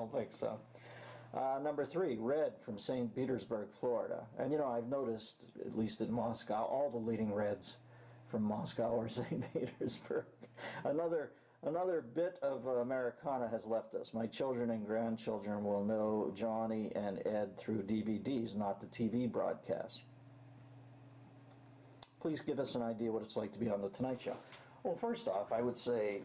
don't think so. Number 3, Red from St. Petersburg, Florida. And you know, I've noticed, at least in Moscow, all the leading Reds from Moscow or St. Petersburg. Another bit of Americana has left us. My children and grandchildren will know Johnny and Ed through DVDs, not the TV broadcast. Please give us an idea what it's like to be on The Tonight Show. Well, first off, I would say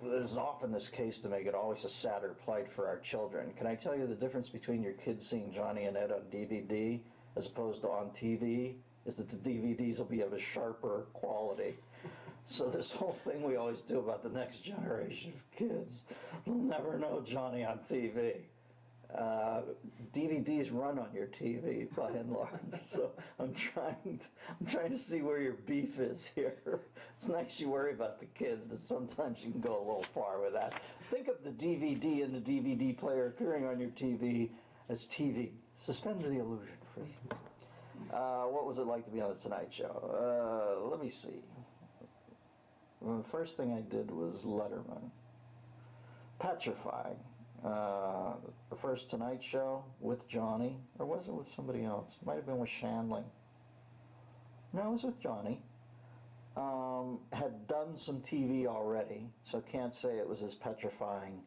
there's often this case to make it always a sadder plight for our children. Can I tell you the difference between your kids seeing Johnny and Ed on DVD as opposed to on TV is that the DVDs will be of a sharper quality. So this whole thing we always do about the next generation of kids, they'll never know Johnny on TV. DVDs run on your TV by and large, so I'm trying to see where your beef is here. It's nice you worry about the kids, but sometimes you can go a little far with that. Think of the DVD and the DVD player appearing on your TV as TV. Suspend the illusion for a second. What was it like to be on The Tonight Show? Let me see. Well, the first thing I did was Letterman. Petrifying. The first Tonight Show with Johnny, or was it with somebody else? It might have been with Shandling. No, it was with Johnny. Had done some TV already, so can't say it was as petrifying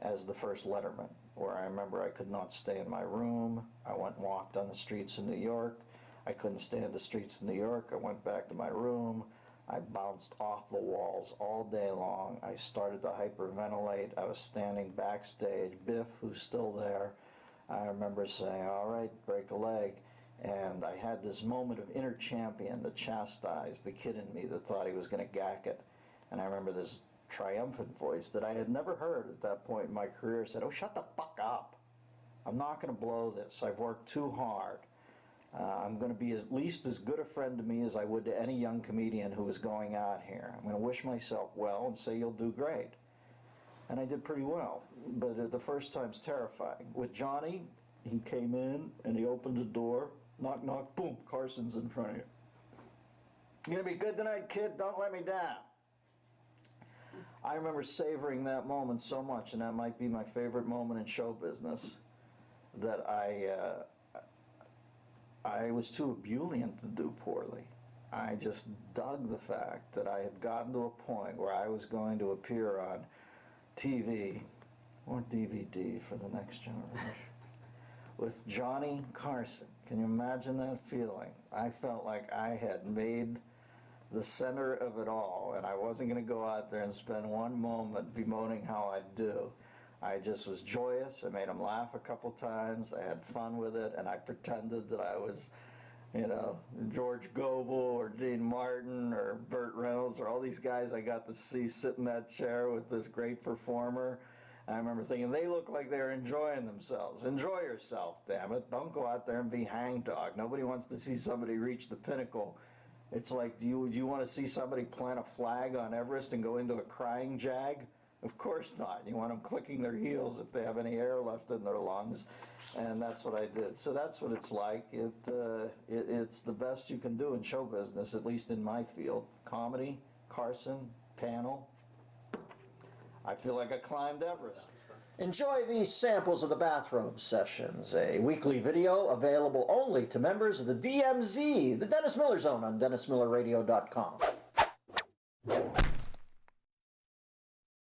as the first Letterman, where I remember I could not stay in my room. I went and walked on the streets in New York. I couldn't stand the streets in New York. I went back to my room. I bounced off the walls all day long. I started to hyperventilate. I was standing backstage. Biff, who's still there, I remember saying, all right, break a leg. And I had this moment of inner champion that chastised the kid in me that thought he was going to gack it. And I remember this triumphant voice that I had never heard at that point in my career said, oh, shut the fuck up. I'm not going to blow this. I've worked too hard. I'm going to be at least as good a friend to me as I would to any young comedian who is going out here. I'm going to wish myself well and say you'll do great. And I did pretty well, but the first time's terrifying. With Johnny, he came in and he opened the door, knock, knock, boom, Carson's in front of you. You going to be good tonight, kid? Don't let me down. I remember savoring that moment so much, and that might be my favorite moment in show business, that I was too ebullient to do poorly. I just dug the fact that I had gotten to a point where I was going to appear on TV or DVD for the next generation with Johnny Carson. Can you imagine that feeling? I felt like I had made the center of it all, and I wasn't going to go out there and spend one moment bemoaning how I do. I just was joyous. I made them laugh a couple times. I had fun with it, and I pretended that I was, you know, George Gobel or Dean Martin or Burt Reynolds or all these guys I got to see sit in that chair with this great performer. And I remember thinking, they look like they're enjoying themselves. Enjoy yourself, damn it. Don't go out there and be hangdog. Nobody wants to see somebody reach the pinnacle. It's like, do you want to see somebody plant a flag on Everest and go into a crying jag? Of course not. You want them clicking their heels if they have any air left in their lungs, and that's what I did. So that's what it's like. It's the best you can do in show business, at least in my field. Comedy, Carson, panel. I feel like I climbed Everest. Enjoy these samples of the Bathrobe Sessions, a weekly video available only to members of the DMZ, the Dennis Miller Zone, on DennisMillerRadio.com.